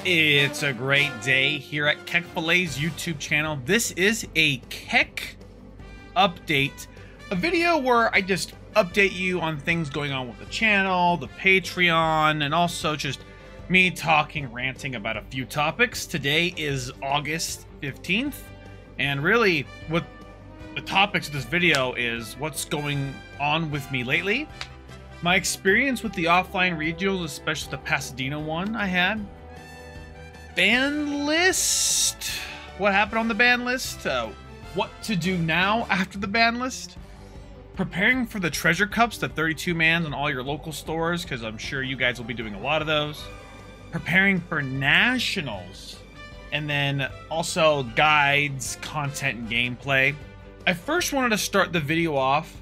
It's a great day here at Keck Filet's YouTube channel. This is a Keck update, a video where I just update you on things going on with the channel, the Patreon, and also just me talking, ranting about a few topics. Today is August 15th, and really what the topics of this video is what's going on with me lately, my experience with the offline regionals, especially the Pasadena one I had, ban list, what happened on the ban list, what to do now after the ban list, preparing for the treasure cups, the 32 mans in all your local stores, because I'm sure you guys will be doing a lot of those, preparing for nationals, and then also guides, content, and gameplay. I first wanted to start the video off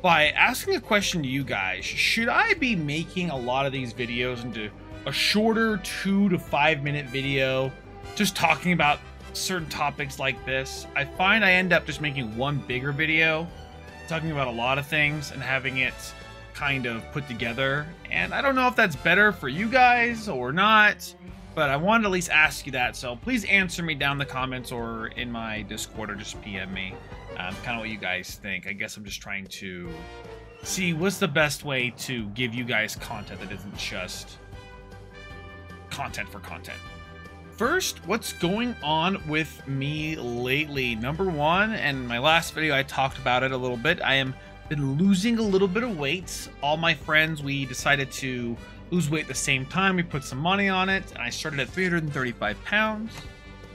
by asking a question to you guys. Should I be making a lot of these videos into a shorter 2 to 5 minute video just talking about certain topics like this? I find I end up just making one bigger video talking about a lot of things and having it kind of put together, and I don't know if that's better for you guys or not, but I wanted to at least ask you that. So please answer me down in the comments or in my Discord, or just PM me kind of what you guys think. I guess I'm just trying to see what's the best way to give you guys content that isn't just content for content. First, what's going on with me lately? Number one, and my last video I talked about it a little bit, I am been losing a little bit of weight. All my friends, we decided to lose weight at the same time. We put some money on it, and I started at 335 pounds.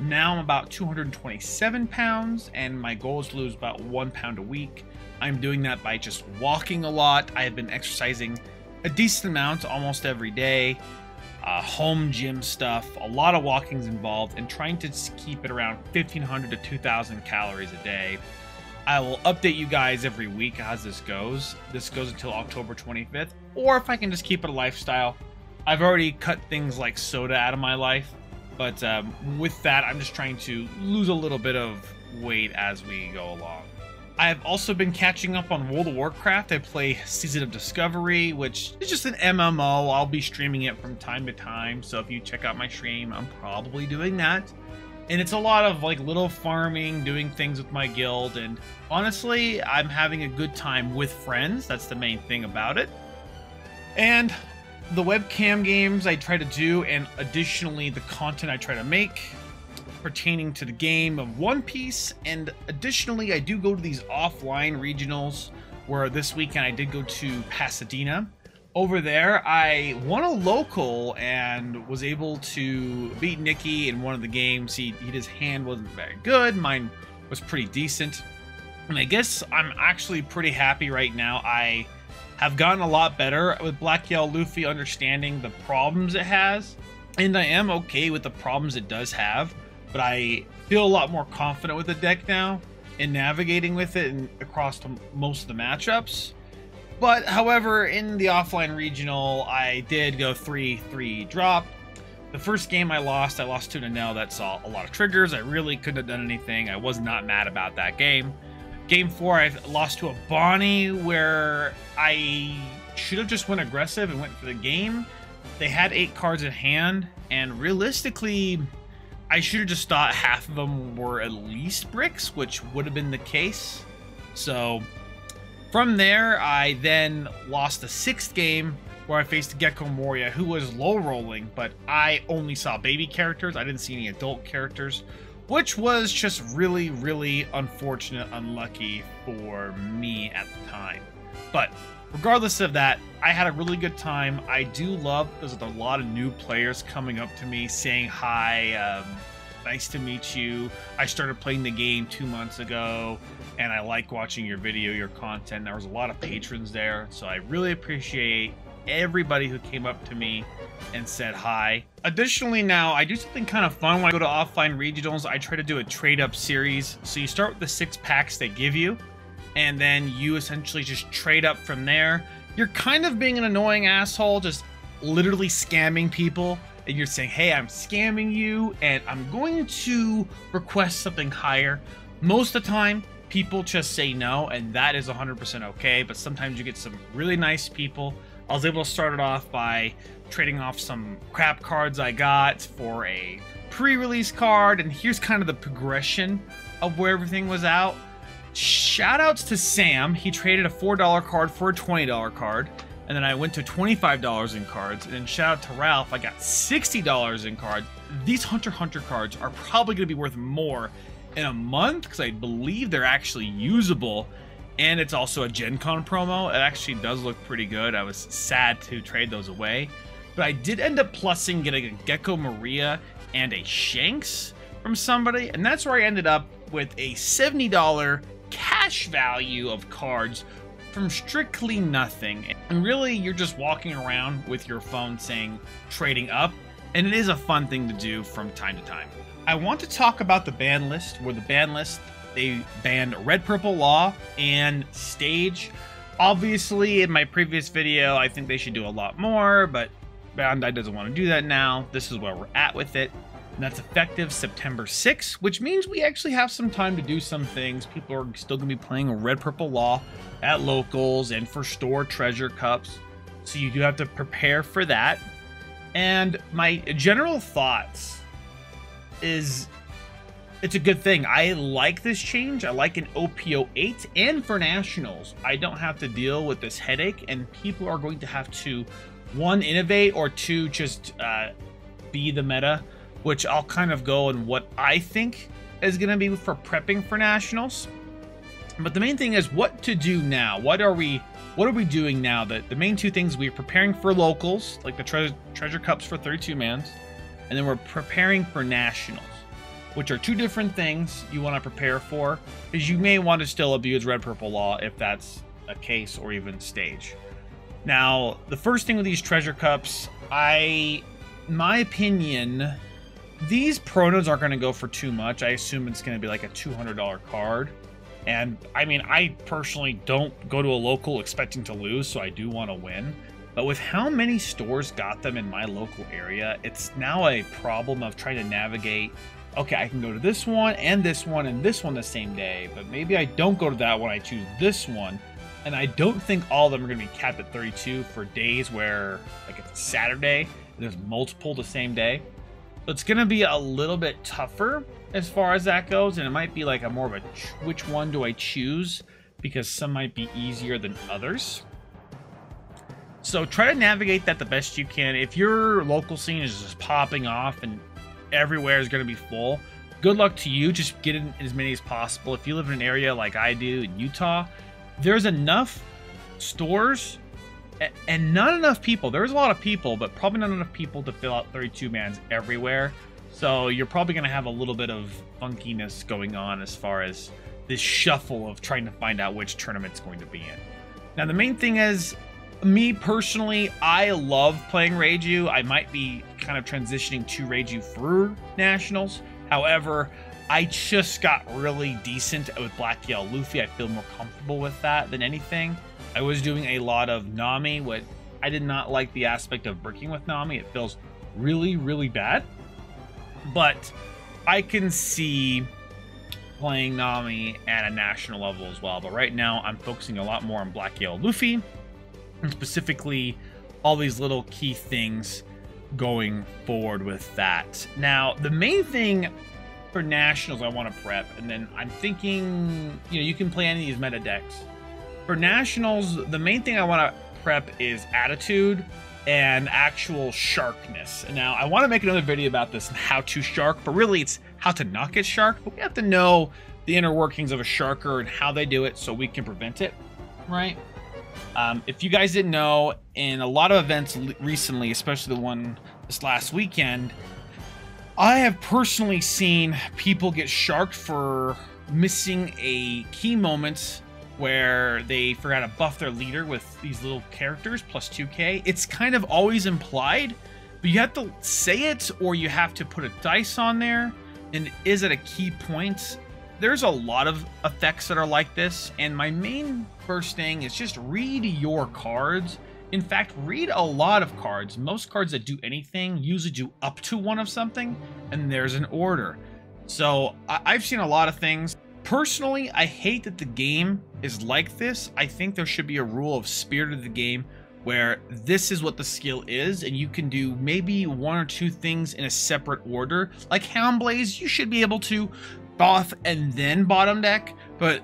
Now I'm about 227 pounds, and my goal is to lose about 1 pound a week. I'm doing that by just walking a lot. I have been exercising a decent amount almost every day. Home gym stuff, a lot of walking's involved, and trying to keep it around 1,500 to 2,000 calories a day. I will update you guys every week as this goes. This goes until October 25th, or if I can just keep it a lifestyle. I've already cut things like soda out of my life, but with that, I'm just trying to lose a little bit of weight as we go along. I've also been catching up on World of Warcraft. I play Season of Discovery, which is just an MMO. I'll be streaming it from time to time, so if you check out my stream, I'm probably doing that. And it's a lot of like little farming, doing things with my guild, and honestly, I'm having a good time with friends. That's the main thing about it. And the webcam games I try to do, and additionally the content I try to make pertaining to the game of One Piece, and additionally I do go to these offline regionals, where this weekend I did go to Pasadena. Over there I won a local and was able to beat Nikki in one of the games. His hand wasn't very good, mine was pretty decent, and I guess I'm actually pretty happy right now. I have gotten a lot better with Black Yellow Luffy, understanding the problems it has, and I am okay with the problems it does have. But I feel a lot more confident with the deck now in navigating with it and across to most of the matchups. But however, in the offline regional, I did go 3-3 drop. The first game I lost 2-0. That saw a lot of triggers. I really couldn't have done anything. I was not mad about that game. Game 4, I lost to a Bonnie where I should have just went aggressive and went for the game. They had 8 cards in hand, and realistically, I should have just thought half of them were at least bricks, which would have been the case. So from there, I then lost the 6th game where I faced Gecko Moria, who was low rolling, but I only saw baby characters. I didn't see any adult characters, which was just really, really unfortunate, unlucky for me at the time. But regardless of that, I had a really good time. I do love there's a lot of new players coming up to me saying hi, nice to meet you. I started playing the game 2 months ago, and I like watching your video, your content. There was a lot of patrons there, so I really appreciate everybody who came up to me and said hi. Additionally, now I do something kind of fun when I go to offline regionals. I try to do a trade up series. So you start with the 6 packs they give you, and then you essentially just trade up from there. You're kind of being an annoying asshole, just literally scamming people, and you're saying, hey, I'm scamming you, and I'm going to request something higher. Most of the time, people just say no, and that is 100% okay, but sometimes you get some really nice people. I was able to start it off by trading off some crap cards I got for a pre-release card, and here's kind of the progression of where everything was out. Shoutouts to Sam. He traded a $4 card for a $20 card, and then I went to $25 in cards. And then shout out to Ralph, I got $60 in cards. These Hunter x Hunter cards are probably going to be worth more in a month because I believe they're actually usable, and it's also a Gen Con promo. It actually does look pretty good. I was sad to trade those away, but I did end up plussing getting a Gecko Maria and a Shanks from somebody, and that's where I ended up with a $70 cash value of cards from strictly nothing. And really, you're just walking around with your phone saying trading up, and it is a fun thing to do from time to time. I want to talk about the ban list, where the ban list, they banned Red Purple Law and Stage. Obviously, in my previous video, I think they should do a lot more, but Bandai doesn't want to do that now. This is where we're at with it. And that's effective September 6th, which means we actually have some time to do some things. People are still going to be playing Red Purple Law at locals and for store treasure cups. So you do have to prepare for that. And my general thoughts is it's a good thing. I like this change. I like an OPO 8, and for Nationals, I don't have to deal with this headache, and people are going to have to, one, innovate, or two, just be the meta, which I'll kind of go in what I think is going to be for prepping for Nationals. But the main thing is what to do now. What are we doing now? The main two things, we're preparing for locals, like the treasure cups for 32-mans, and then we're preparing for Nationals, which are two different things you want to prepare for, because you may want to still abuse Red Purple Law if that's a case, or even Stage. Now, the first thing with these treasure cups, in my opinion, these pronos aren't going to go for too much. I assume it's going to be like a $200 card. And I mean, I personally don't go to a local expecting to lose, so I do want to win. But with how many stores got them in my local area, it's now a problem of trying to navigate, okay, I can go to this one and this one and this one the same day, but maybe I don't go to that one, I choose this one. And I don't think all of them are going to be capped at 32 for days where, like, it's a Saturday and there's multiple the same day. So it's going to be a little bit tougher as far as that goes, and it might be like a more of a which one do I choose, because some might be easier than others. So try to navigate that the best you can. If your local scene is just popping off and everywhere is going to be full, good luck to you. Just get in as many as possible. If you live in an area like I do in Utah, there's enough stores and not enough people. There's a lot of people, but probably not enough people to fill out 32-mans everywhere. So you're probably going to have a little bit of funkiness going on as far as this shuffle of trying to find out which tournament it's going to be in. Now, the main thing is, me personally, I love playing Reiju. I might be kind of transitioning to Reiju for Nationals. However, I just got really decent with Black Yellow Luffy. I feel more comfortable with that than anything. I was doing a lot of Nami. What I did not like the aspect of working with Nami. It feels really, really bad. But I can see playing Nami at a national level as well. But right now, I'm focusing a lot more on Black Yellow Luffy, and specifically all these little key things going forward with that. Now, the main thing for Nationals I want to prep, and then I'm thinking, you know, you can play any of these meta decks. For Nationals, the main thing I want to prep is Attitude and actual Sharkness. Now, I want to make another video about this and how to Shark, but really it's how to not get Sharked. But we have to know the inner workings of a Sharker and how they do it so we can prevent it, right? If you guys didn't know, in a lot of events recently, especially the one this last weekend, I have personally seen people get sharked for missing a key moment where they forgot to buff their leader with these little characters plus 2k. It's kind of always implied, but you have to say it or you have to put a dice on there, and it is at a key point. There's a lot of effects that are like this, and my main first thing is just read your cards. In fact, read a lot of cards. Most cards that do anything usually do up to one of something, and there's an order. So I've seen a lot of things. Personally, I hate that the game is like this. I think there should be a rule of spirit of the game where this is what the skill is, and you can do maybe one or two things in a separate order. Like Houndblaze, you should be able to buff and then bottom deck, but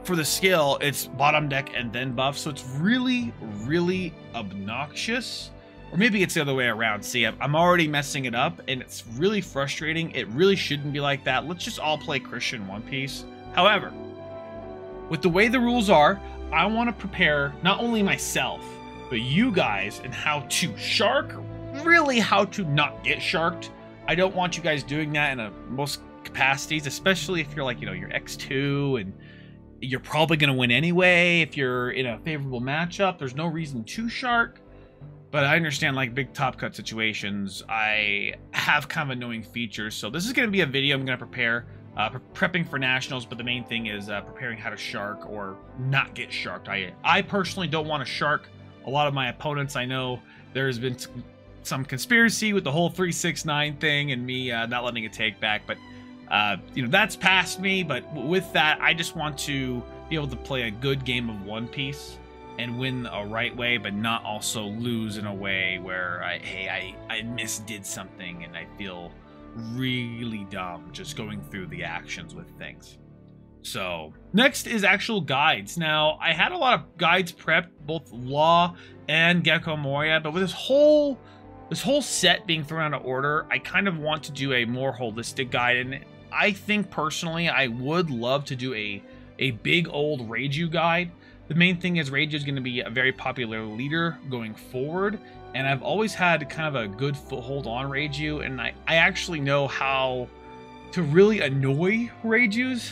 for the skill, it's bottom deck and then buff, so it's really, really obnoxious. Or maybe it's the other way around. See, I'm already messing it up, and it's really frustrating. It really shouldn't be like that. Let's just all play Christian One Piece. However, with the way the rules are, I want to prepare not only myself, but you guys in how to shark, really how to not get sharked. I don't want you guys doing that in most capacities, especially if you're like, you're X2 and you're probably going to win anyway. If you're in a favorable matchup, there's no reason to shark. But I understand, like, big top cut situations, I have kind of annoying features. So this is going to be a video I'm going to prepare, prepping for nationals, but the main thing is preparing how to shark or not get sharked. I personally don't want to shark. A lot of my opponents, I know there's been some conspiracy with the whole 369 thing and me not letting it take back, but that's past me. But with that, I just want to be able to play a good game of One Piece and win a right way, but not also lose in a way where I misdid something and I feel really dumb just going through the actions with things. So next is actual guides. Now, I had a lot of guides prepped, both Law and Gecko Moria, but with this whole set being thrown out of order, I kind of want to do a more holistic guide. And I think personally, I would love to do a big old Reiju guide. The main thing is Reiju is going to be a very popular leader going forward, and I've always had kind of a good foothold on Reiju, and I actually know how to really annoy Reijus,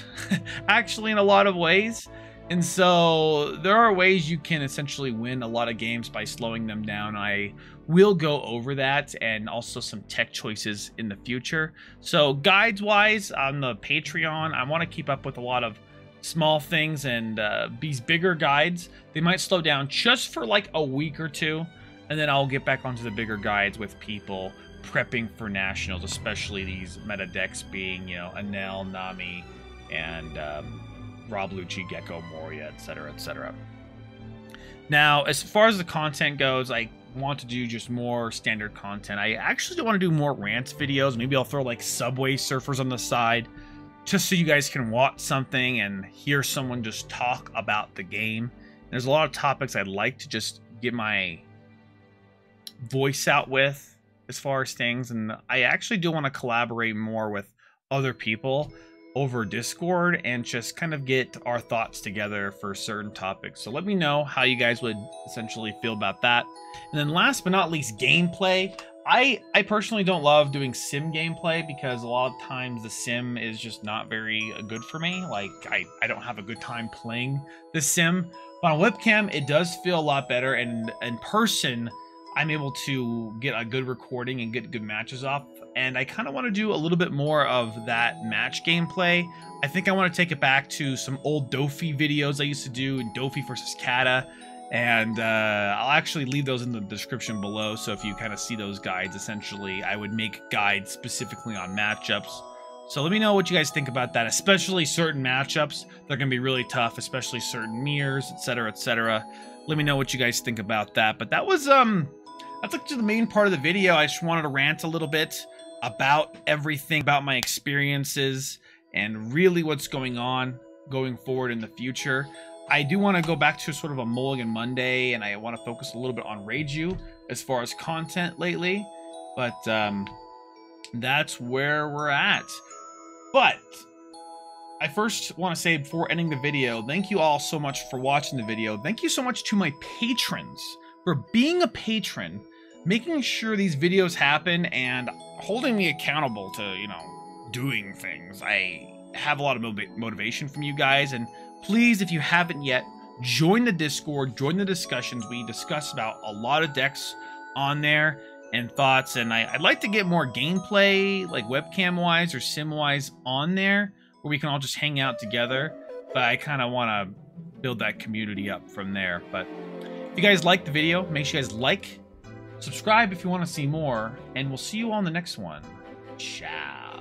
actually, in a lot of ways. And so there are ways you can essentially win a lot of games by slowing them down. I will go over that, and also some tech choices in the future. So guides wise on the Patreon, I want to keep up with a lot of small things, and these bigger guides, they might slow down just for like a week or two, and then I'll get back onto the bigger guides with people prepping for nationals, especially these meta decks being, Enel, Nami, and Rob Lucci, Gecko Moria, etc., etc. Now, as far as the content goes, I want to do just more standard content. I actually want to do more rants videos. Maybe I'll throw like Subway Surfers on the side, just so you guys can watch something and hear someone just talk about the game. There's a lot of topics I'd like to just get my voice out with as far as things, and I actually do want to collaborate more with other people over Discord and just kind of get our thoughts together for certain topics. So let me know how you guys would essentially feel about that. And then last but not least, gameplay. I personally don't love doing sim gameplay because a lot of times the sim is just not very good for me. Like, I don't have a good time playing the sim. But on webcam, it does feel a lot better, and in person, I'm able to get a good recording and get good matches off. And I kind of want to do a little bit more of that match gameplay. I think I want to take it back to some old Dofi videos I used to do, Dofi versus Kata. And I'll actually leave those in the description below, so if you kind of see those guides, essentially, I would make guides specifically on matchups. So let me know what you guys think about that, especially certain matchups. They're going to be really tough, especially certain mirrors, etc., etc. Let me know what you guys think about that. But that was, that's like the main part of the video. I just wanted to rant a little bit about everything, about my experiences, and really what's going on going forward in the future. I do want to go back to sort of a Mulligan Monday, and I want to focus a little bit on Reiju as far as content lately, but that's where we're at. But I first want to say, before ending the video, thank you all so much for watching the video. Thank you so much to my patrons for being a patron, making sure these videos happen, and holding me accountable to, doing things. I have a lot of motivation from you guys, and please, if you haven't yet, join the Discord, join the discussions. We discuss about a lot of decks on there and thoughts, and I'd like to get more gameplay, like webcam-wise or sim-wise, on there, where we can all just hang out together. But I kind of want to build that community up from there. But if you guys liked the video, make sure you guys like, subscribe if you want to see more, and we'll see you all in the next one. Ciao.